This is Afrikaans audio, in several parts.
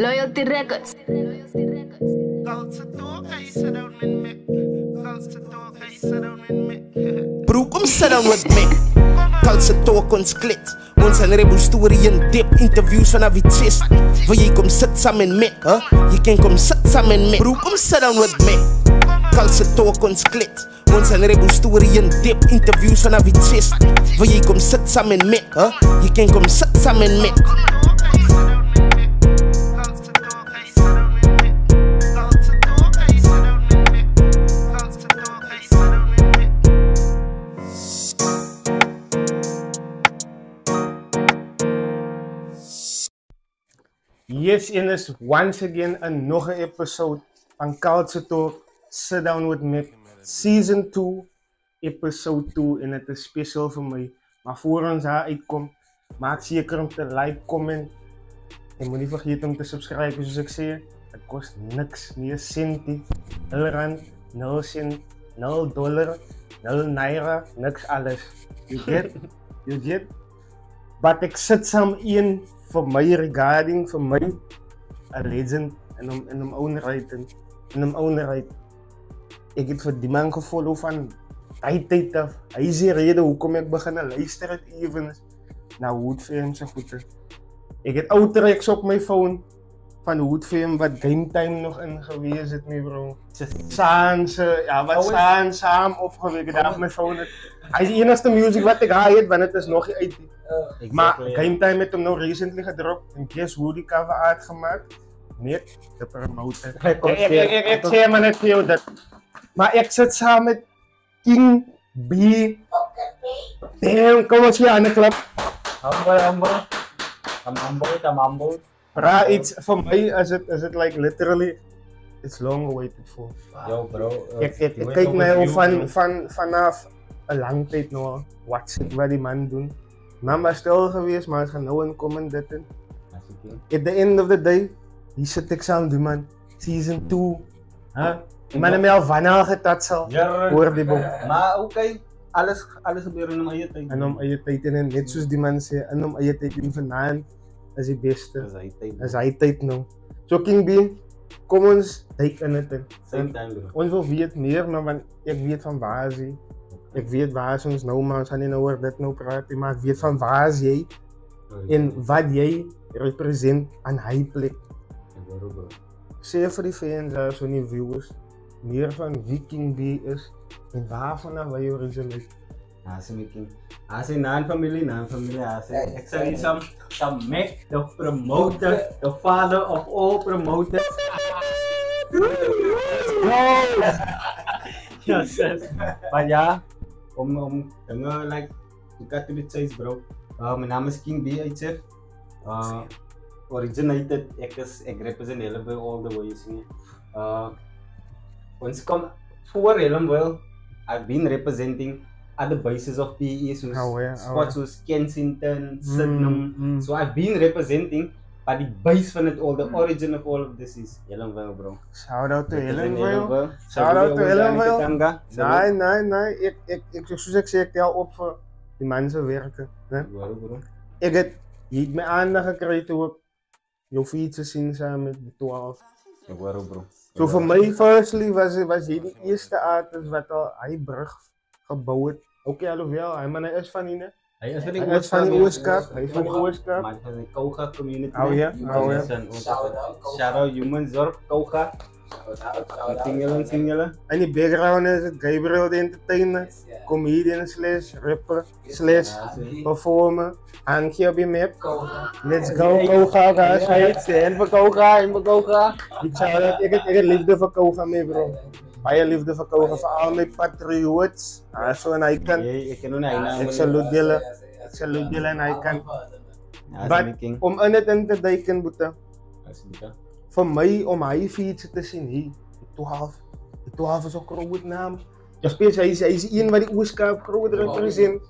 Loyalty Records. Bro, kom sit down with me. Kalse talk ons klit. Ons een rebel story in dip. Interviews vanaf die chest. Wil jy kom sit samen met me? Jy kan kom sit samen met. Bro, kom sit down with me. Kalse talk ons klit. Ons een rebel story in dip. Interviews vanaf die chest. Wil jy kom sit samen met me? Jy kan kom sit samen met. Yes, en is once again nog een episode van Culture Talk, Sit Down With Me, Season 2, Episode 2, en het is special voor mij. Maar voor ons daar uitkomt, maak zeker om te like, comment, en moet niet vergeten om te subscriben, zoals ik zei. Het kost niks, niet een centie, 0 rand, 0 cent, 0 dollar, 0 naira, niks alles. You get? You get? But ik zit samen in voor mij regarding, voor mij, een legend en om ownerheid. Ik heb voor die man gevolgd van tijd af. Hij is de reden hoekom ik begon luisteren even naar Woodfam zo goed is. Ik heb oude tracks op mijn phone van Woodfam wat Game Time nog in geweest is, nee bro. Samen opgewekt daar op mijn phone. Hij is de enige muziek wat ik heb, want het is nog niet uit. Maar Game Time heeft hem nog recently gedropt en guess hoe die cover art gemaakt? Net de promotor. Ik zeg maar net veel dat. Maar ik zit samen met King B. Damn, kom eens hier aan de club. Humble. Bra, iets voor mij is het like literally, it's long awaited for. Yo bro. Ik kijk mij al vanaf een lange tijd nog wat die man doen. Man was stil geweest, maar het gaat nou in komen dit in. At the end of the day, hier zit ik samen doen man. Season 2. Die man heeft mij al van al getatsel. Hoor die boom. Maar oké, alles gebeurt in mijn tijd. En om je tijd in, net zoals die man zei, en om je tijd in vandaan is het beste. Is hij tijd nou. So King B, kom ons duik in het in. Same time bro. Ons wil weet meer, maar ik weet van waar is hij. Ik weet waar is ons nou, maar we gaan niet over dit nou praten, maar ik weet van waar is jij en wat jij represent aan hij plek. Zeg voor die fans, zo die viewers, meer van wie King B is en waarvan wij origin is. Als een naamfamilie, ik zeg niet some Mac, the promoter, the father of all promoters. Yes, maar ja, om like, to cut to the chase bro. Mijn naam is King B, ITF. Originated, ik represent helemaal all the ways. Ons komt voor helemaal, I've been representing other bases of PE, so spots zoals Kensington, Sydenham. So I've been representing, but the base van it all, the origin of all of this is Ellenville bro. Shout out to Ellenville. Shout out to Ellenville. Nee, zoals ik zei, ik tel op voor die mensen werken. Ik heb mijn aandacht gekregen toen ik jouw fietsen zien samen met de 12. Bro. So voor mij, firstly, was hij de eerste artist wat al hij brug gebouwd heeft. Oké, alhoewel, hij is van die, Hij is van die Oostkap. Hij is van de Oostkap. Maar van de Koga community. Oh ja. Shout out Human Zorg, Koga. Singelen. En die background is het Gabriel de entertainer, comedian slash rapper slash performer. Hang je op je map. Let's go, Koga, guys. En voor Koga. Ik heb liefde voor Koga mee, bro. Baie liefde voor Koga, voor al mijn patriots. Zo en hij kan. Ik salute jullie en hij kan. Maar om in het in te duiken, boete. Voor mij, om hij fietsen te zien, die 12 is ook een grote naam. Hij is een wat die Oostkap groot represent.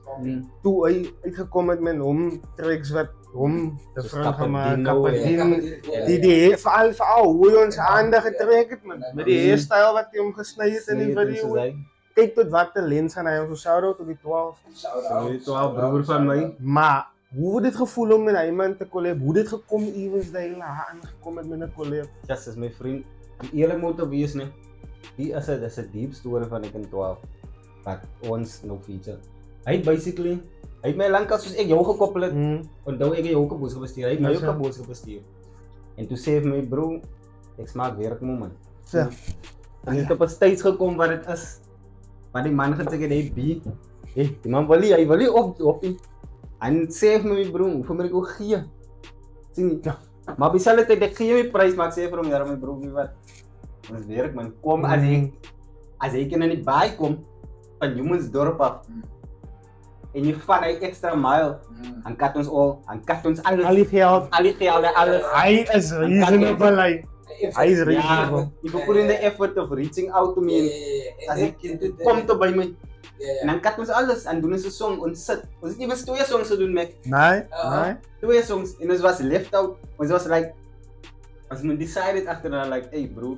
Toen hij uitgekomen met hem, tracks wat hem de vriend gemaakt, Kapadin. Die vooral hoe hij onze aandacht getrekt heeft, man. Met die hairstyle wat hij omgesneden in die video. Kijk tot wat de lens gaan hij, zo shout out tot die 12. Die 12 broer van mij. Maar hoe dit gevoel om met die man te collab? Hoe dit gekom evens dat jy aangekom het met 'n collab? Ja, is my vriend. Om eerlik moet te wees, nee. Die is 'n diep storie van ek in 12 wat ons nou feature. Hy basically, hy het my lank soos ek jou gekoppel het. Onthou ek jou ook 'n boodskap gestuur. Hy het my ook 'n boodskap gestuur. En toe sê hy vir my bro, ek smaak werk man. So. En het op 'n stage gekom waar dit is. Maar die man het gesê hy B. Hey, die man wil nie op nie. En sê vir my bro, hoeveel moet ek ook gee? Sien nie. Ja. Maar besluit ek gee my prys, maar ek sê vir hom, ja my bro, wie wat? Ons werk man, kom as ek in die baai kom van Jomensdorp af. En jy vat hy extra mile, dan kat ons alles. Al die geld, alles. Hy is reasonable. Hy is reasonable. Jy put in the effort of reaching out to me. As ek kom toe by my. En dan kat ons alles en doen ons 'n song, ons sit. Ons het nie eens 2 songs gedoen met. Nee. 2 songs en ons was left out. Ons was like, ons moet decided agterna like, hey bro,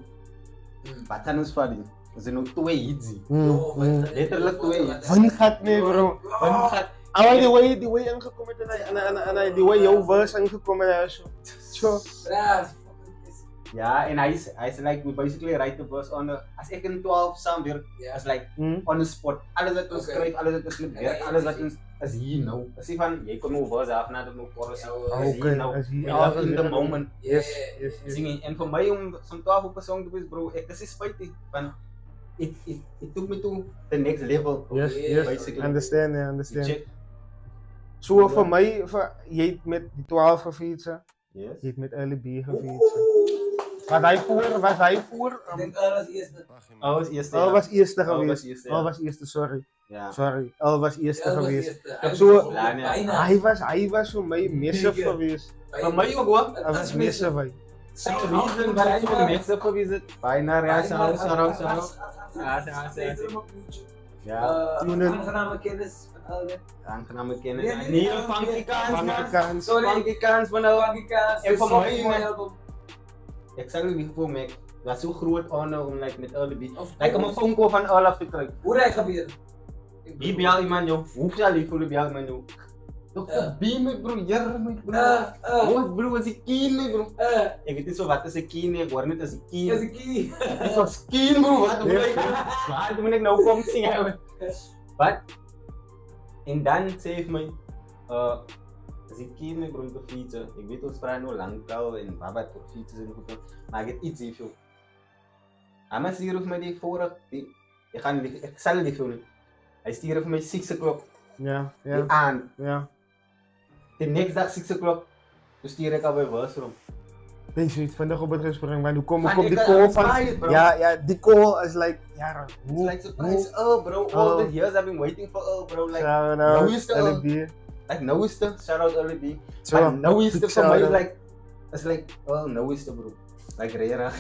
wat gaan ons vat? Ons het nog 2 hits. Letterlik 2 hits. Van die gat nee bro. Van die gat. Maar die way ingekom het en die way jou verse ingekom het so. Ja, en hy's like we basically write the verse on as ek in 12 saam werk, as like on the spot. Alles wat ons skryf, alles wat ons werk, alles wat ons is hier nou. As jy van jy kom nou verse af na dit nou chorus. Is hier in the moment. Yes. Sing en vir my om van 12 op 'n song te wees bro, ek is spytig van it took me to the next level. Yes, basically. Understand. So vir my jy het met die 12 gefeature. Yes. Jy het met LB gefeature. Was hy voor? Ik denk Al was eerste. Al was eerste geweest. Al was eerste, sorry. Al was eerste geweest. So, hy was vir my massive geweest. Vir my ook hoor. Hy was massive. Some reason waar hy so massive geweest het. Byna Ja. Aangename kennis van Alde. Aangename kennis. Nee, funky kans. Sorry. Funky kans van nou. Funky kans. En vir my album. Ek sal nie voor my. Was so groot honor om like met LB. Like om 'n phone call van Olaf te kry. Hoe reg gebeur? Wie bel iemand jou? Hoeveel lief voel bel iemand jou? Dr. B my bro, my bro. Wat bro, was ek keen my bro? Ek weet nie so wat is ek keen nie, ek hoor net as ek keen. Ek was keen bro, wat bro? Waar moet ek nou kom sing? Wat? En dan sê hy my as ek keen my bro te feature. Ek weet ons praat nou lank al en wat voor features en goed. Maar ek het iets hiervoor. Amma stuur vir my die vorige ek sal die film. Hy stuur vir my 6 o'clock. Ja. Aan. Ja. The next dag 6 o'clock. Toe stuur ek al by verse room. Ben zoiets vandaag op het restaurant, maar hoe kom die call van? Ja, die call is like, ja, it's like surprise, bro, all the years I've been waiting for, bro, like, nou is the LB. Like, nou is the, shout out LB. Like, nou is the, for my, like, it's like, nou is the, bro. Like, rare.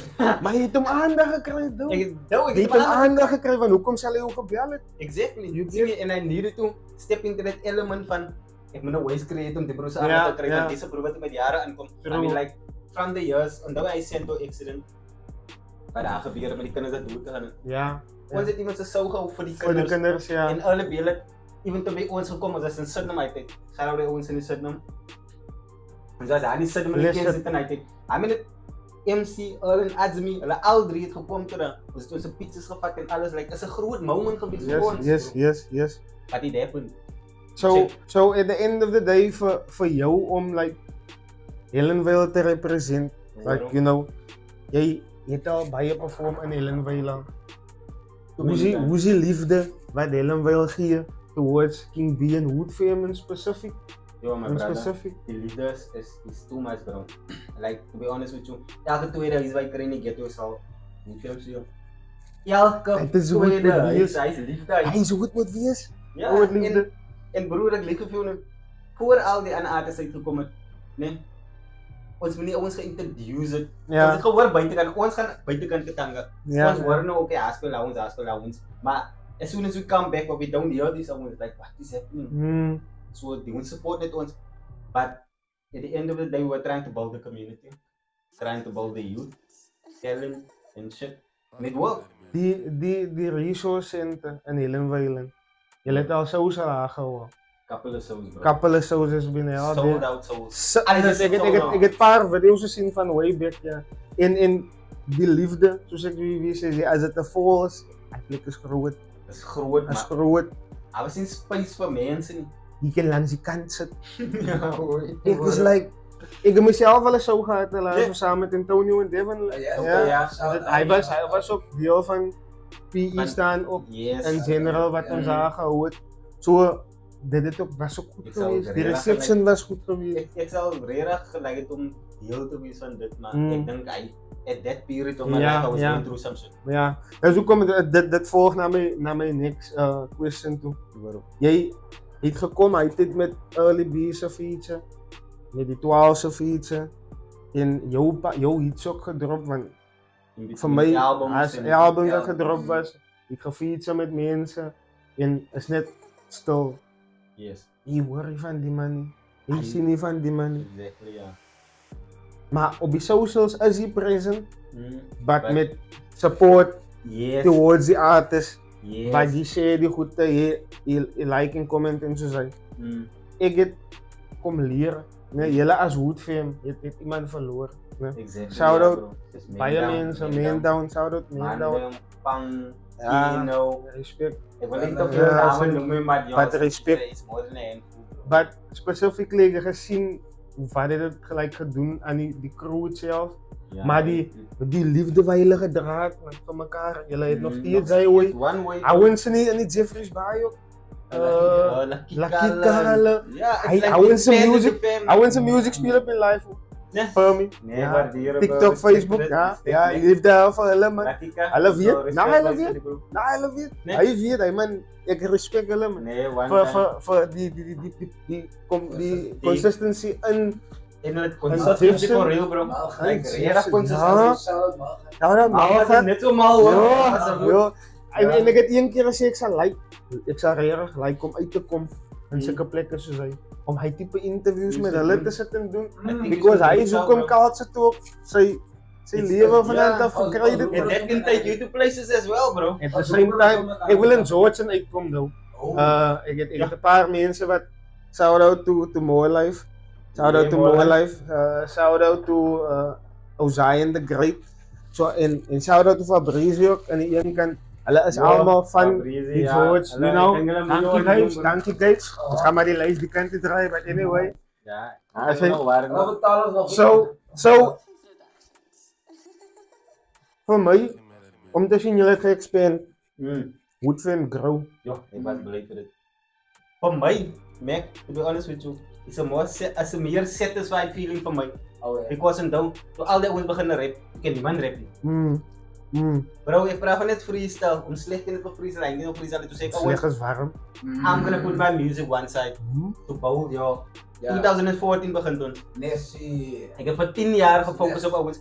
Maar je hebt hem aandacht gekregen, though. Je hebt hem aandacht gekregen, van hoekom zal hij ook gebellen? Exactly. And I needed to step into that element van, ik moet een ways creëren om die broers aandacht te krijgen, want deze broer wat met jaren aankomt. I mean, like, from the years, onthou hy sent door accident, wat daar gebeur met die kinders dat dood gegaan het. Ja. Ons het iemand so sou gehou vir die kinders. Voor die kinders, ja. En alle beelden, even toe by ons gekom, ons in Sydney uitheid. Gaan we ons in Sydney. Ons was aan die Sydney met die kinders in uitheid. I mean, MC, Erlen, Azmi, hulle al drie het gekom terug. Ons het onze pizzas gevat en alles, like, is 'n groot moment geweest vir ons. Yes. But it happened. So at the end of the day, for jou om, like, Helenvale te represent, like, you know, jy het al baie perform in Helenvale. Hoe is die liefde wat Helenvale gee towards King B and Hood Fam in specific? Yo, my brother, the leaders is too much, bro. Like, to be honest with you, elke tweede is by Krenny Ghetto sal, hoe film so? Elke tweede, hy is liefde. Hy is goed moet wees. Ja, en broer, ek lief geveel nou, voor al die ander artists uitgekom het, nee, ons moet nie ons geïntroduce het. Ons het gehoor buitekant, ons gaan buitekant Katanga. Ons hoor nou, okay, haspel ons. Maar as soon as we come back, what we don't hear this, ons like, what is happening? So they won't support it once. But at the end of the day, we're trying to build the community. Trying to build the youth, talent and shit. And it worked. Die resource center in Helenvale. Jy het al so salaag gehou. Couple of shows, bro. Couple of shows has been held. Sold out shows. Ik heb paar video's gezien van way back, ja. In die liefde, zoals ik wie zei, als het te vol is, eigenlijk is groot. Dat is groot, Is man. groot. Hij was in space voor mensen. Je kan langs die kant zitten. Ja, hoor. Ik is like, ik heb mezelf wel eens zo gehad, samen met Antonio en Devin. Ja. Hij was ook deel van PE staan op Yes. in general wat ons aangehouden. Zo, dit was ook goed Ik zou geweest. Die redelijk reception was goed geweest. Ik zou redelijk gelijk het om deel te wezen van dit, man. Mm. Ik denk, at that period of my Ja, life, I was ja. going through some shit. Ja, dus hoe komt het, dit volgt naar mijn next question toe. Jij heeft gekomen, hij heeft met Early B's of iets, met die 12's of iets. En jouw hits ook gedropt, want voor mij, als album dat gedropt was, ik ga fietsen met mensen en is net stil. Yes, Je hoor je van die man, je ziet niet van die man. exactly, ja. Maar op die socials is hij present, Mm. but met support Yes, towards the artist. yes. Bij die share die goed je like en comment en zo zijn. Mm. Ik het kom leren. Nee, jullie als Woodfam, je hebt iemand verloren. Nee. Exactly, Shout-out. ja, bro. Dus Bij mensen, main down, shout-out, main down. Mandem, Pang, Ja. Tino. Respect. Ik wil niet Ja, te veel namen zeker. noemen, maar But respect. is more than a handful, bro. Maar specifiek gezien wat dit het gelijk gedaan aan die crew zelf. Ja, Maar die liefde waar jullie gedraaid van elkaar, jullie het nog steeds zijn ooit. One way. Houden ze niet in die Jeffries bij ook? Lucky Kale. Ja, Hij houden zijn music spelen op in live. Ja. Voor Nee, ja. waarderen, TikTok, bro. Facebook, ja, liefde heel veel helemaal man. I love you. Nou, I love you. bro. Nou, hij love it. Nee. Hij weet, hij man, ik respect hem man. Nee, one time. Voor die consistency en In het consistency for real, bro. Like, redelijk consistency. nou dat Maar het is gaat. net zo mal, hoor. Ja. En ik heb één keer gezegd, ik zou redelijk like om uit te komen in zulke plekken zo zijn. Om hij type interviews met hulle te zitten en doen. Because hij zoekt om culture toe op zijn leven vanuit af gekregen. And that can take you to places as well, bro. At the same time, ik wil in George uitkomen though. Ik heb een paar mensen wat shout-out to More Life. Shout-out to More Life. Shout-out to Ozian the Great. So, en shout-out to Fabrizio ook aan die ene kant. Hulle is allemaal van die George, you know. Dankie guys. Dus ga maar die lijst die kant te draaien, but anyway. Ja, Als I hij- don't know waar nog. So, voor mij, om te zien jullie het expand, Woodfam grow. Ja, ik was blij voor dit. Voor mij, Mac, to be honest with you, is een meer satisfied feeling voor mij. Because in down, toen al die ons beginnen rap, ik ken niemand rap niet. Bro, ik vraag net freestyle, om slecht in het freestyle, ik niet op freestyle, toen zei ik Slecht always, is warm. I'm gonna put my music one side, to bouw, ja. 2014 begint toen. Nessie. Ik heb voor 10 jaar gefocust op Owens.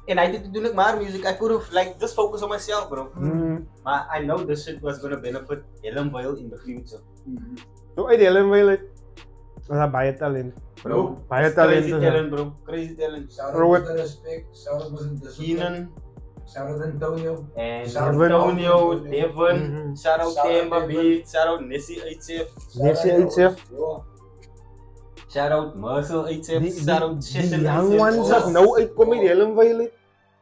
En hij deed toen ik maar music, I could have like just focus on myself, bro. Maar I know this shit was gonna benefit Ellenville in the future. Zo uit Ellenville, dat is baie talent. Bro, Baie crazy talent. talent, bro. Crazy talent. Shout-out to respect. Shout-out to Keenan Shout-out Antonio. en Devin. Antonio, Devin, shout-out Shout-out Temba B, Devin. shout-out Nessie Uitzef, Nessie Uitzef. shout-out Marcel Uitzef, Die shout-out Session young ones Uitzef. dat nou uitkomen in Ellenville.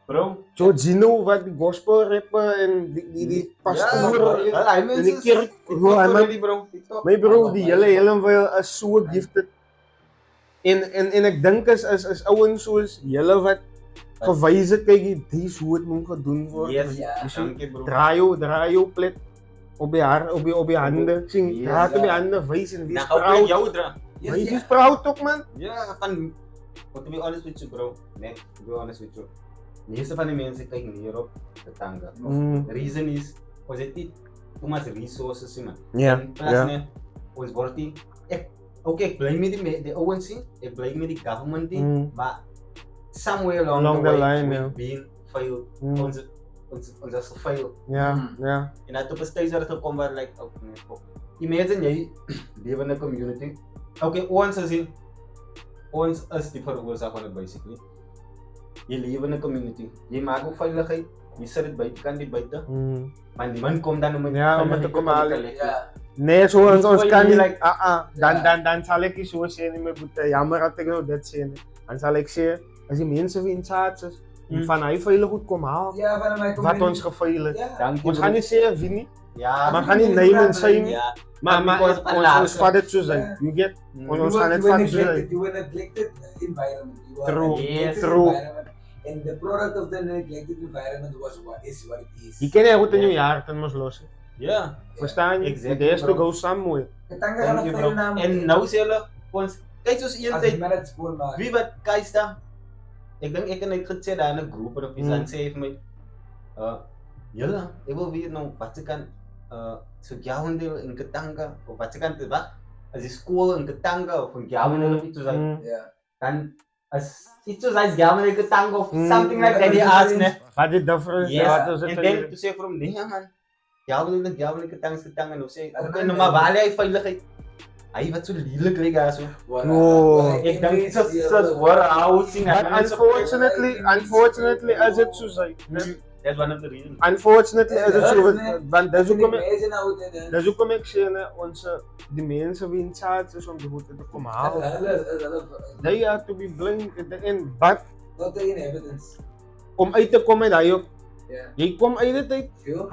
Bro, Giorgino, wat die gospel rapper en die pastoor. hij in die kerk. Hij man, bro. mijn bro, die hele Ellenville is zo gifted. En ik denk is ouwens zoals jullie wat gewys het, kijk, deze hoe het moet gedaan worden. Yes, Ja, dank je bro. Draai jou plet op je handen. Sing, Yes, draai op je ja. handen, wees en wees Nou, ook proud. jou dra. Wees is proud toch man? Ja, van. But to be honest with you, bro. Nee, to be honest with you. De meeste van die mensen kijken hierop de tanga. The reason is, was het niet too much resources, man. Ja, En plus, ja. nee, ons wordt die. Oké, ik blij met de ONC, ik blij met die government, maar somewhere along the way, we've been failed. Ons is gefailed. Ja, ja. En uit op een stage waar het gekomen waar, like, oh, nee, fuck. Imagine jij leeft in een community. Oké, ons is die veroorzaak van het basically. Je leeft in een community. Je maakt ook veiligheid. Je zet het buiten, kan die buiten. Maar die man komt dan om het Ja, om het te komen halen. collecten. Nee, zo ons kan niet. Like, Dan zal ik je zo zeggen met jammer dat ik nou dit zeg. Dan zal ik zeggen, als die mensen wie in staat is, van hij veilig goed komen halen. Ja, van mij Wat ons geveilig. Ja. Ons gaan niet zeggen wie niet. Ja, Maar gaan niet nemen zijn. Ja. Maar ons vat het zo zijn. You get? Ons gaan het vat zo zijn. You were neglected environment. You are True. neglected True. environment. And the product of the neglected environment was what it is. Je kan je goed in je jaar ten moest lossen. Ja. Verstaan je? Exactly, The is to bro. go somewhere. Ketanga Thank gaan you, op bro. naam. En nou sê hulle ons kyk soos een As jy tyd maar het spoor maak. wie wat Kaista. Ek dink ek het net gesê daar in 'n groep of iets dan sê hy vir my julle, ek wil weet nou wat se kan so Gawendel in Katanga of wat se kan te wag as die skool in Katanga of in Gawendel of iets soos dat Ja. dan as iets soos as Gawendel in Katanga of something like that die ask ne. Wat is difference? Yes. Wat is En het? dan toe sê ek vir hom nee man. Gawendel in Katanga nou sê ek okay nou maar waar lê hy veiligheid? Hy wat so lelik lyk daar so. Ek dink dit is what housing. But unfortunately, as it so say. That's one of the reasons. Unfortunately, as it so want dis hoekom Dis dis hoekom ek sê ne ons die mense wie in charge is om die goed te kom haal. They have to be blamed at the end, but not taking evidence. om uit te kom met daai op. Ja. Jy kom uit dit uit. Sure.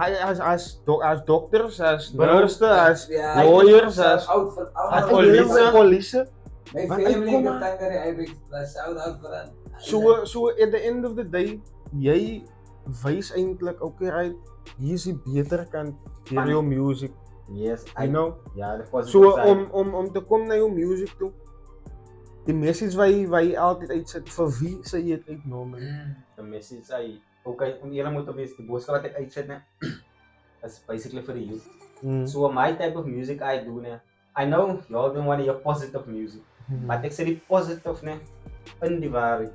As dokters, as nurses, as Ja, lawyers, as out van as allemaal. polisie. My Wat family uitkom, in man? Katanga, I big shout out vir aan. So at the end of the day, jy wys eintlik okay right, hier is die beter kant vir jou music, Yes, you know. ja, the positive So side. om te kom na jou music toe. Die message wat jy altyd uitsit vir wie sê jy dit uitnom. The message I okay, om eerlik moet wees, die boodskap wat ek uitsit ne is basically for the youth. So my type of music I do ne, I know y'all don't want to hear positive music, but ek sê die positive ne in die waarheid.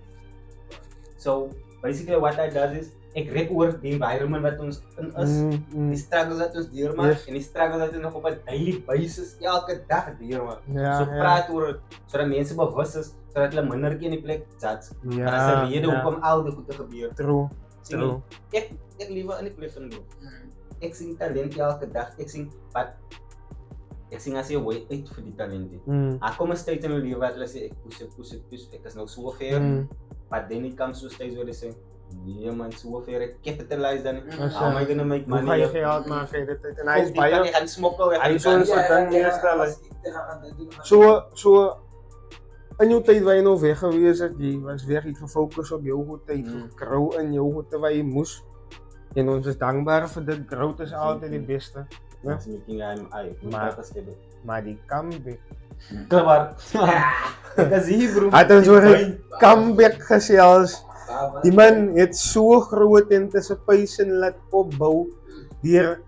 So basically what I does is ek rap oor die environment wat ons in is, die struggles wat ons deurmaak Yes. en die struggles wat ons nog op 'n daily basis elke dag deurmaak. Ja, So ja. praat oor dit sodat mense bewus is, sodat hulle minder keer in die plek judge. Ja, Maar as 'n rede ja. hoekom al die goede gebeur. True. Sien True. jy, ek liewe in die plek in bro. Ek sien talent elke dag, ek sien as jy way uit vir die talente. Daar kom 'n tyd in my lewe wat hulle sê ek push, ek is nou so ver. But then it comes to a stage where they say, nee man, so ver ek capitalize dan. How am I gonna make Hoe ga money? jy geld maak uit dit uit? En hy is baie Jy gaan smokkel, Hy is gaan ons- So in jou tyd waar jy nou weg gewees het, jy was weer gefokus op jou goed tyd, grow in jou goed waar jy moes. En ons is dankbaar vir dit, growth is altyd die beste. That's making Maar- Maar die comeback. Klaar. Ek is hier bro. Hy het ons oor 'n comeback gesels. Die man het so groot anticipation laat opbou deur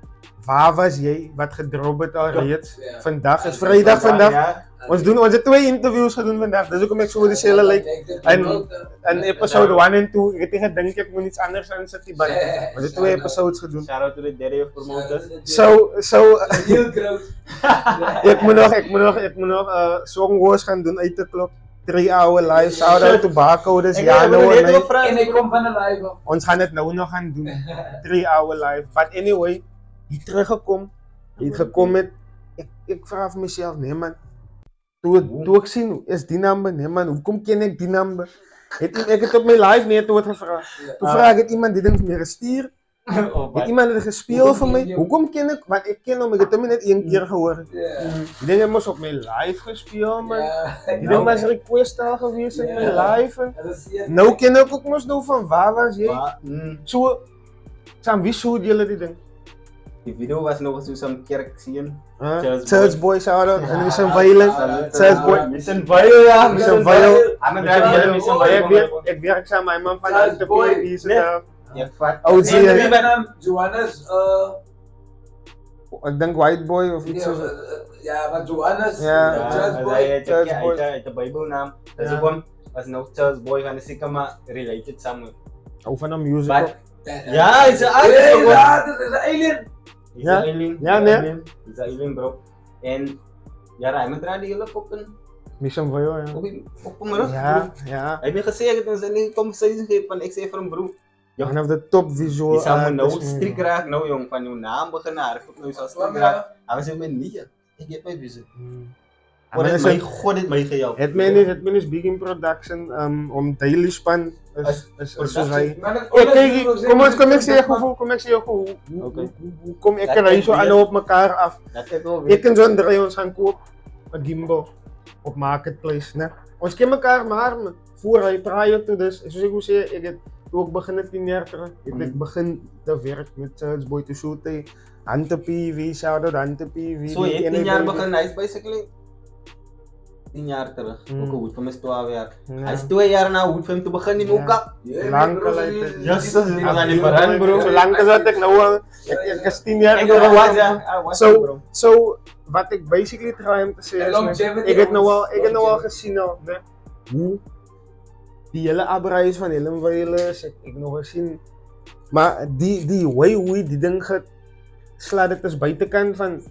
waar was jy wat gedrop het al reeds. Ja. Vandag is Vrydag vandag. Ja. Ons het 2 interviews gedoen vandag. Dis hoekom ek so dieselfde lyk. In episode 1 en 2, ek het nie gedink ek moet iets anders insit nie, maar ons het 2 episodes gedoen. Shout out to the daddy of promoters. So heel groot. ek moet nog song wars gaan doen uit te klok. 3 hour live, shout out to Bako, dis Jano en my. En ek kom van 'n live af. Ons gaan dit nou nog gaan doen. 3 hour live. But anyway, hy teruggekom. Hy het gekom met ek vra vir myself, nee man. Toe ek sien is die number, nee man, hoekom ken ek die number? Ek het op my live net toe gevra. Toe vra ek het iemand dit ding vir my gestuur. Het iemand dit gespeel vir my? Hoekom ken ek? Want ek ken hom, ek het hom net 1 keer gehoor. Die ding het mos op my live gespeel man. Die ding was request al gewees in my live. Nou ken ek ook mos nou van waar was jy? So, Sam, wie shoot julle die ding? Die video was nog so some kerk sien. Church Boy shout out en Mission Violent. Church Boy. Mission Violent, ja. Mission Violent. I'm a driver Mission Violent. Ek werk saam met my man van die Boy. hier so. Ja, vat. OG. Wie ben naam Johannes Ek dink White Boy of iets so. ja, maar Johannes Ja. Church Boy. Church Boy. Uit die Bybel naam. Dis Ja. hoekom was nog Church Boy gaan seker maar related somewhere. Ou van 'n music. But ja, it's a alien. Ja, dit is 'n alien. Ja. Alien. Ja, nee. It's a alien bro. En ja, hy moet die hele fucking Mission Violent. op hom rug. Ja, ja. Hy het my gesê ek het ons in die conversation gehad van ek sê vir hom bro, One of the top visual Die zou nou artists, strik raak nou jong van jou naam beginnen haar nou sal strik raak. Hij zei met nee, ik heb my visie. Maar God is het het- my God het my gehelp. Het men is big in production, om Daily Span is soos hy. Maar Kyk, kom ek sê jou hoe kom ek en hy so alle op mekaar af. Dat het wel Ek en John Dre ons gaan koop 'n gimbal op Marketplace, né? Ons ken mekaar maar voor hy prior to this, soos ek wou sê, ek het toe ek begin het 10 jaar terug, het ek begin te werk met Church Boy to shoot hy Hante PV, shout out Hante PV. So je hebt 10 jaar begonnen, hij is basically 10 jaar terug. Ook een hoed van mij is 12 jaar. Hij is 2 jaar na hoed van hem te beginnen in Oka. Lang geleden. Yes, dat is niet meer bro. So lang as wat ek nou al, ek is 10 jaar Ik was So wat ek basically try om te sê is, ek het nou al gesien al, né? Hoe die hele abreis van Helen Weyles, ek nog gesien. Maar die way hoe die ding slaat dit is buitekant van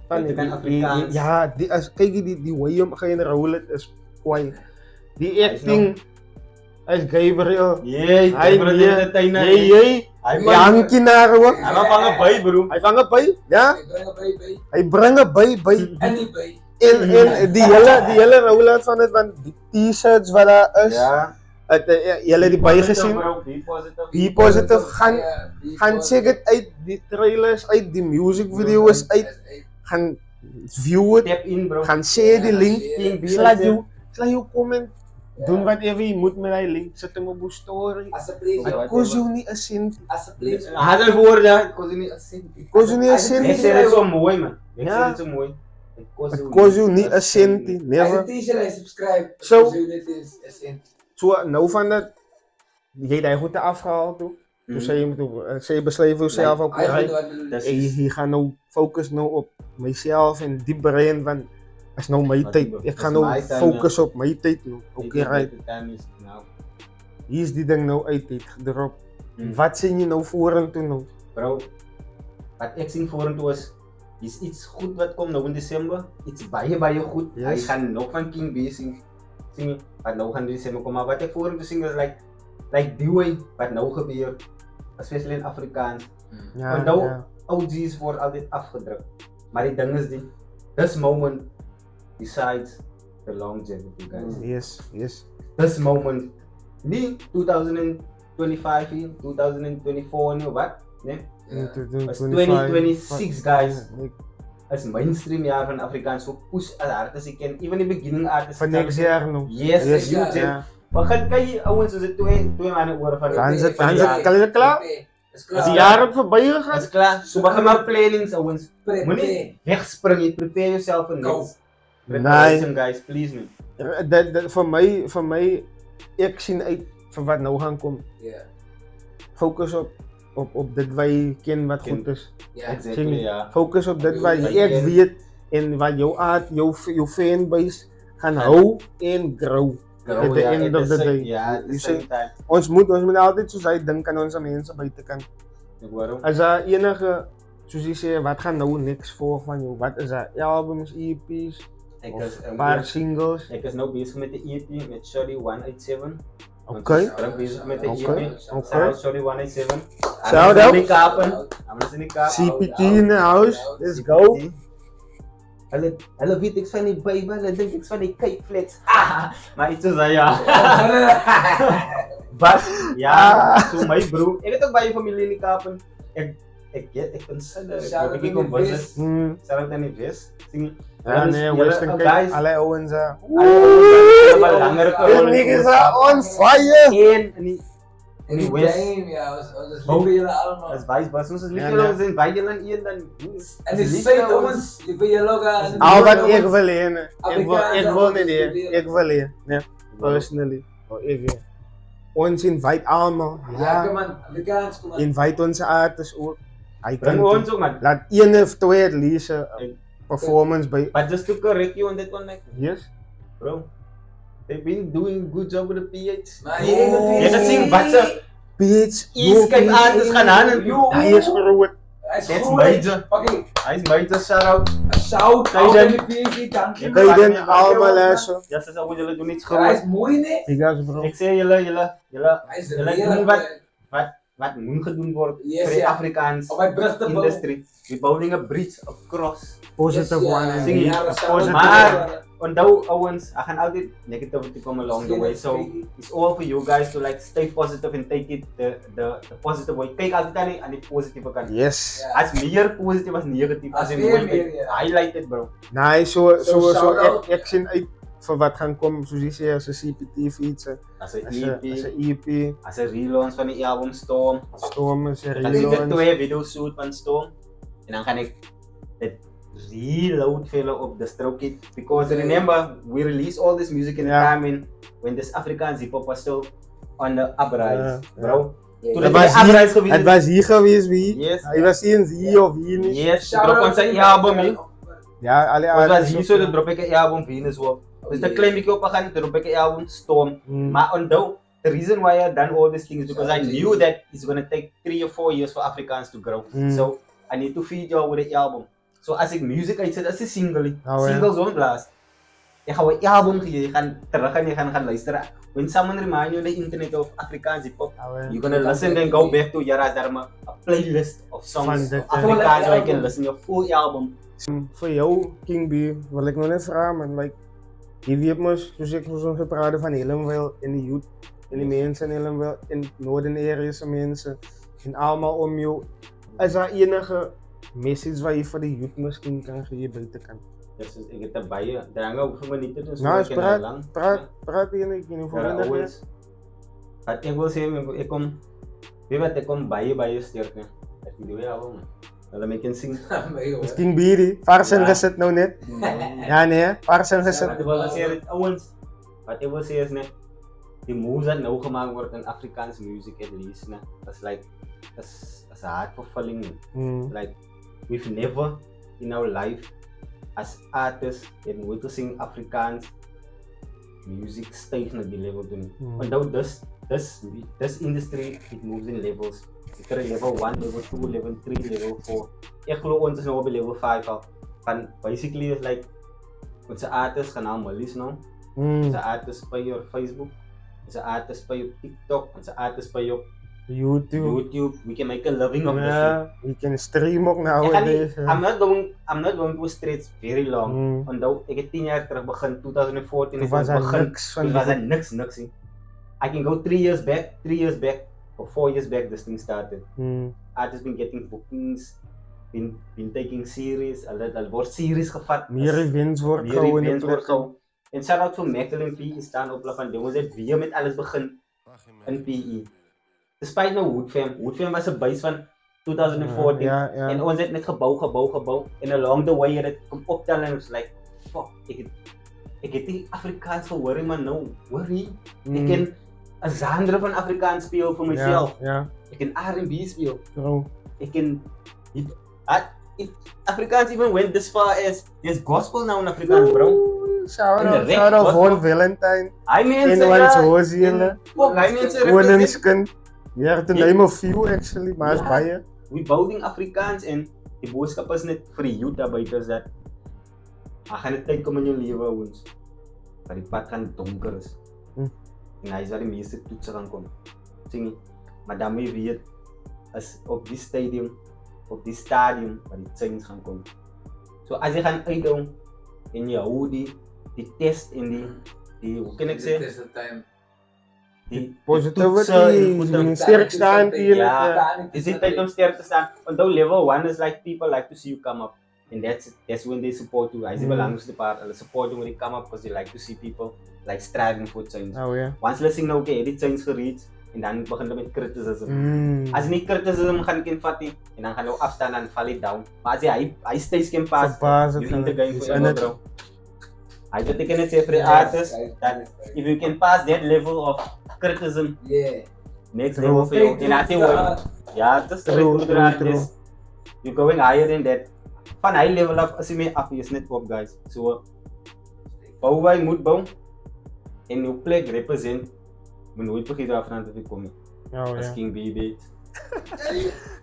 Buitekant Afrikaans. ja, die as kyk die way om gaan rol het is kwai. Die acting is Gabriel. Jee, Hy Hij Jankie naar ook. vangen bij bro. Hy vang 'n by, ja. Hij brengt Hy bij, bring 'n by. en niet bij. En die hele rollout van dit, want die T-shirts wat daar is, Ja. julle die by gesien. Be positive gaan check dit uit, die trailers uit, die music video's uit, gaan view het, Tap in bro. gaan share die link, slaat King jou comment, doen whatever jy moet met die link, sit hem op jou story. Alsjeblieft. Het kost jou nie 'n sent. Alsjeblieft. Hij had een woord, ja. Ik kon ze niet zien. Kost jou nie 'n Ik sent. zeg het zo mooi man. Ik Ja. zeg het zo mooi. Het Het kost jou nie 'n sent, Als je never. t-shirt en subscribe, Zo. dan dit is in. So nou van dat jy daai goede afgehaal toe. Toe sê jy besluit vir jouself ook jy gaan nou fokus nou op myself en die brein van is nou my tyd. Ek gaan nou fokus op my tyd nou. Okay, right. Hier is die ding nou uit het gedrop. Wat sien jy nou vorentoe nou? Bro, wat ik zie vorentoe is iets goed wat komt nou in december. Iets baie goed. Yes. Hij gaat nog van King B zingen. Wat nou gaan in december komen. Maar wat ik vorentoe zing is like die way wat nou gebeurt. Especially in Afrikaans. Ja, Want nou, ja. OG's wordt altijd afgedrukt. Maar die ding is this moment decides the longevity guys. Yes. This moment. Niet 2025 hier, 2024 nu wat. Nee. In It's 2026 guys. Ja, As mainstream jaar van Afrikaans so push as artists ik ken. Even in the beginning artists. van next jaar nou. Yes, Yes, yes, ja. Maar gaan kijk ouwens soos dit twee maanden oor van Dan is het jaar. klaar? Is Is die jaar op verby Dat gegaan? is klaar. So begin maar plannings ouwens. Prepare. Moenie wegspring, prepare yourself for Go. next. Preparation guys, please man. Dat vir my ek sien uit vir wat nou gaan kom. Ja. Focus op dit wat jy ken wat goed is. Ja. Exactly, ja. Focus op dit wat Wat jy jy ek ken. weet en wat jou art, jou fanbase gaan hou en grow. At the end of the day. Ja, at the You same see, time. Ons moet altyd soos hy dink aan ons mense buitekant. Waarom? As daar enige soos jy sê wat gaan nou niks volg van jou? Wat is daar? Albums, EP's, Ek of is paar singles? ek is nou bezig met de EP met Shorty 187. Okay. Ik ben bezig met de Okay. EP. Okay. Shorty 187. Shout out. Die kapen. Anders in die kapen. CPT in the house. Let's go. Hulle weet ek van die Bybel, hulle dink ek van die K-flex. Maar iets is ja. But ja, so my bro, ek het ook baie familie in die Kapen. Ek consider Shout out ek to kom die visit. Shout out aan die Wes. Sing. Ja, nee, Western Cape, alle ouens daar. Hulle langer These niggas are on fire! in die West. Ja, ons lieve jullie allemaal. As wys was ons is lief Ja, vir nee. ons en baie julle in een dan. En die sê ons, lieve jullie ook. Al wat ek wil hê, nee. Ek wil nie hê. Ek wil hê, nee. Personally. Ek hê. Ons invite almal. Ja, Ja. man, Afrikaans, kom aan. Invite ons artists ook. Hy Bring kan ons ook man. laat een of twee at least 'n performance by. But just to correct you on that one, like, Yes. bro, they've been doing good job with the PH. Maar jy moet Oh. Jy het gesien wat se Bitch. Escape artists gaan aan en Hy is groot. That's major. Oké, Hy is major shout out. shout Kijk out dan. aan die PhD, dank je. Kijk dan almal leso. Ja, ze zeggen jullie doen iets Hij is groot. mooi, nee? Bigas bro. Ik zei jullie Hij is Jullie redelijk doen wat- mooi. wat moet gedoen word Yes, vir die ja. Afrikaans Op my brug te bou. industry. We bouwing a bridge across. Positive Yes, one. ja, Sing ja, it. dat Positive Maar onthou ouens, I gaan altyd negativity come along the way. So it's all for you guys to like stay positive and take it the positive way. Kyk altyd aan die positiewe kant. Yes. Ja. As meer positief as negatief As as in veel mooi meer, ja. highlight it bro. Nee, So shout out. ek sien uit vir wat gaan kom, soos jy sê, as 'n CPT fiets, As 'n as 'n EP, EP, as 'n relaunch van die album Storm. Storm is 'n Dan sien ek relaunch. 2 video shoot van Storm en dan gaan ek dit reload vele op the stroke it because remember we release all this music in a Ja. time when this Afrikaans hip hop was still on the uprise, Ja, bro. Ja, Toen Het het was die uprise hier, geweest. het was hier geweest, wie? Yes. Hij was hier hier of hier niet. Yes, Shout drop out ons to een album you. hier. Ja, alle Ons was artiesten hier so, ook, dan drop ek een album Venus op. Dus ja. de klein beetje op gaan, dan drop ek een album Storm. Maar onthou, the reason why I done all these things is because I knew that it's gonna take 3 or 4 years for Afrikaans to grow. So I need to feed y'all with the album. So as ik music uitzet, as 'n single, singles won't blast. Jy gaan 'n album gee, jy gaan terug en jy gaan luister. When someone remind you the internet of Afrikaans hip hop, you're gonna listen and go back to Yara Dharma, a playlist of songs of Afrikaans where you can listen your full album. Voor jou, King B, wil ik nog net vragen, man. Like, je weet mos, zoals ik zo gepraat van helemaal in de youth, in de mensen helemaal, in Noorden areas mensen, en allemaal om jou. Is er enige message wat je voor de youth misschien kan geven buitenkant? Dus ik het erbij, daar hangen ook voor minuten, dus Nou, ik ken lang. praat je niet, hoeveel minder is? Wat ik wil zeggen, ik kom, weet wat, ik kom bij je sterk, hè. Dat ik doe album, dan make je zien. Is King B die? Parsen gezet nou net? Ja, nee, Parsen gezet. Wat ik wil zeggen, ouwens, wat ik wil zeggen is net, die moves dat nou gemaakt worden in Afrikaans music at least, né? Dat is like, dat is heartvervulling. Like, we've never in our life as artists het nooit gezien Afrikaans music stage naar die level doen. Although this industry, it moves in levels. Je krijgt level 1, level 2, level 3, level 4. Ik geloof ons is nu op level 5 al. Van basically is like, onze artists gaan allemaal lezen nou. Onze artists bij je op Facebook, onze artists bij je op TikTok, onze artists bij je op YouTube. We can make a living of this. We can stream ook nowadays. I'm not going to stretch very long. Omdat ik het 10 jaar terug begin, 2014 Toen was er niks. Niks. I can go 3 years back, or 4 years back this thing started. Artists been getting bookings, been taking series, al wordt series gevat. Meer events wordt gehouden. En shout out voor Mekel en PE staan op van jongens het weer met alles begin in PE. Despite no Woodfam was een base van 2014 en ons het net gebouw en along the way het het kom optellen en was like fuck, ik het die Afrikaans gehoor maar no, worry. Ik ken een genre van Afrikaans speel voor mezelf. Ik ken R&B speel. Ik ken Afrikaans even went this far as there's gospel now in Afrikaans, bro. Shout out Von Valentine. Hy mense Koningskind. Yeah, to name a few actually, maar is baie. We building Afrikaans en die boodskap is net vir die youth daar buite is dat gaan dit tyd kom in jou lewe ouens. Dat die pad gaan donker is. En hy is waar die meeste toetse gaan kom. Sien, maar daarmee weet as op die stadium waar die change gaan kom. So as jy gaan uitdou en jy hou die test en die hoe kan ek sê? Die positivity, die sterk staan hier. Is it tijd om sterk te staan? Although level 1 is like people like to see you come up. And that's when they support you. Hij is de belangrijkste part. They support you when they come up because they like to see people like striving for change. Once they think, okay, die change gereed. En dan begin je met criticism. Als je niet criticism gaan kan vatten, en dan gaan je afstaan en val je down. Maar als hij steeds kan passen, you in the game for you, bro. I think I can say for the artist that if you can pass that level of criticism, next level for you. And I think just the recruiter artist, you're going higher than that. Van high level up, as je mee af is net op guys. So, bouw wij moet bouwen en je plek represent. Moet nooit vergeten afstand te komen. Als King B beat.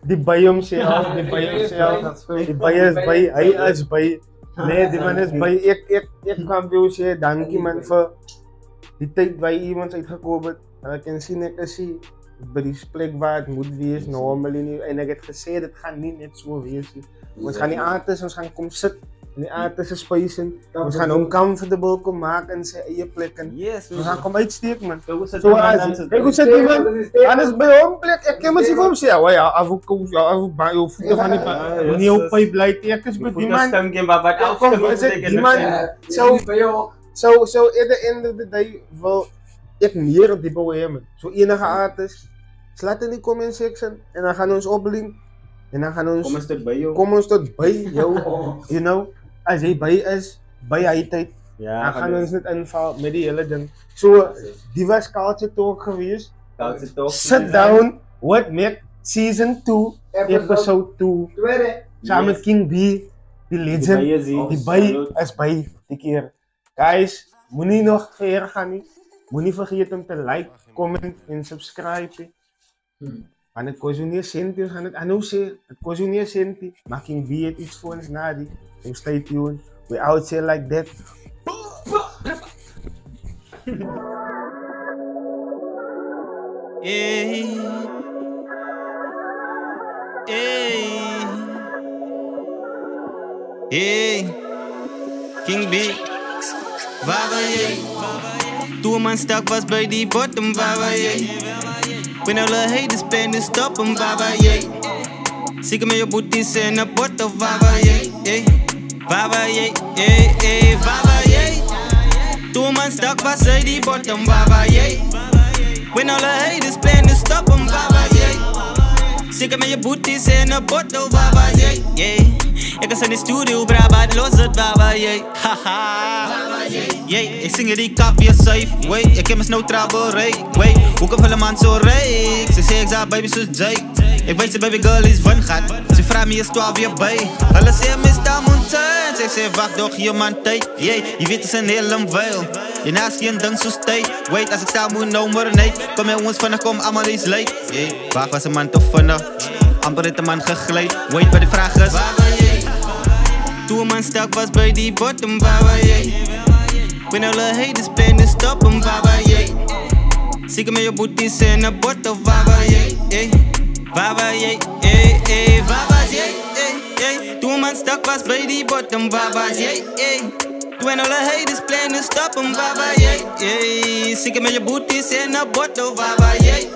Die bij hemzelf, hij is bij. Nee, die man is bij. Ik kan veel zeggen, dank je man voor die tijd waar iemand uitgekomen. En ik kan zien, bij die plek waar het moet wees, normaal niet. En ik heb gezegd, het gaat niet net zo wees. We gaan niet artiesten, we gaan komen zitten in die artiesten spacen. We gaan hem comfortable komen maken in zijn eigen plekken. Yes, we gaan komen uitsteken, man. Kijk hoe zit die man? Anders bij hem plek, ik kan me zien voor hem zeggen. Oh ja, af en toe, bij je voeten van die man. Wanneer op je blijft, ik is bij die man. Die man, zo in the end of the day, wil ik meer op die boeien. Zo enige artiest, slaat in die comment section en dan gaan we ons oplinken. En dan gaan we ons... Kom ons tot bij jou. You know, als hij bij is, bij hij tijd. Ja, dan gaan we ons niet invallen met die hele ding. Zo, die was Culture Talk geweest. Sit down with Mick, season 2, episode 2. Samen met King B, die legend. Die bij is bij die keer. Guys, moet niet nog verder gaan niet. Moet niet vergeten om te like, comment en subscribe. Want het kost je niet centen, we gaan het aan zeggen. Het kost je niet centen. Maar King B heeft iets voor ons nadenken. So stay tuned. We out here like that. Hey. Hey. Hey. King B. Waar ben je? Toen mijn stak was bij die bottom, waar ben je? Ben alle haters ben dus stoppen, waar ben je? Zeker met je boeties en een bottom, waar ben je? Waar ben je? Waar ben je? Toen mijn stak was bij die bottom, waar ben je? Ben alle haters ben dus stoppen, waar ben je? Zeker met je boeties en een bottom, waar ben je? Ik was in de studio, Brabant, los het, waar ben je? Haha. Ik zing die kap weer safe, wait. Ik heb me snow trouble, wait. Hoe kan een man zo rijk? Ze zei ik zou baby zoals Jake. Ik weet ze baby girl is van gaat. Ze vraagt me is 12 jaar bij. Alle zeggen Mr. Mountain. Ze zei wacht toch je man tijd. Je weet het is een hele vuil. Je naast je een ding zo steek. Wait als ik sta moet nou maar nee. Kom met ons vannacht kom allemaal eens late. Wacht was een man toch vannacht. Amper heeft een man gegleed. Wait bij de vraag is waar ben je? Toen een man stak was bij die bottom, waar ben je? Ben alle haters ben dus stoppen, waar ben je? Zeker met je boeties en een bottle, waar ben je? Waar ben je? Waar was je? Toen een man stak was bij die bottom, waar was je? Toen alle haters ben dus stoppen, waar ben je? Zeker met je boeties en een bottle, waar ben je?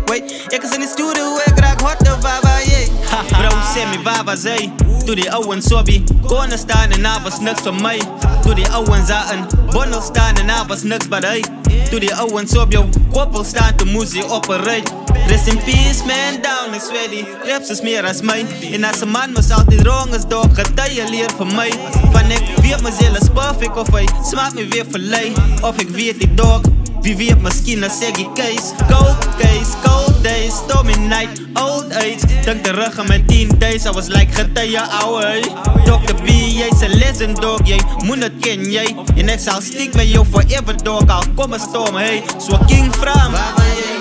Wait, ik is in de studio, ik raak hotter, waar ben je? Bro, zeg me waar was hij? Toen die ouwen sobby konden staan en daar was niks van mij. Toen die ouwen zaten bondel staan en daar was niks bij hij. Toen die ouwen op jouw koppel staan, toen moest je op een rij. Rest in peace man down, ik zweer die raps is meer als mij. En als een man was altijd wrong als dog, getuigen leer van mij. Van ik weet mezelf is perfect of hij smaakt me weer verlei. Of ik weet die dog, wie weet misschien als zeg ik case. Cold days, stormy night, old age. Denk terug aan mijn 10 days, I was like getuigen ouwe. Dr. B, jij is een legend dog, jij moet het ken jij. En ik zal stick met jou forever dog, al kom een storm hey. Zo King Fram, waar ben je?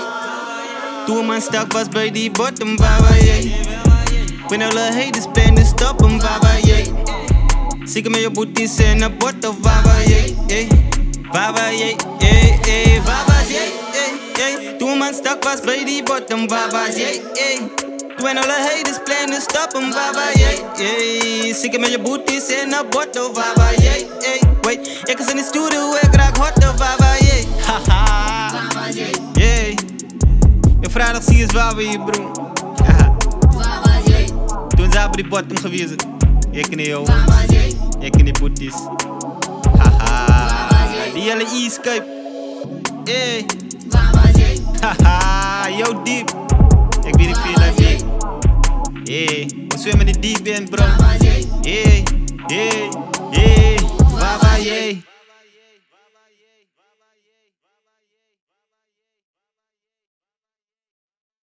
Toen mijn stak was bij die bottom, waar ben je? Ben alle haters ben dus stoppen, waar ben je? Zeker met je boeties en een bottle, waar ben je? Waar ben je? Waar was je? Toen mijn stak was bij die bottom, waar was je? Toen alle haters plan dus stoppen, waar ben je? Zeker met je boeties en een bottle, waar ben je? Wait, ik is in de studio, ik raak hotter, waar ben je? Haha. Je vrijdag zie je waar ben je bro. Toen zijn we die bottom geweest. Ik niet jou. Ik niet boeties. Haha. Die hele e-skype. Hey. Haha. Yo diep. Ik weet niet veel uit je. Hey. We zwemmen in die diep in bro. Hey. Waar ben je?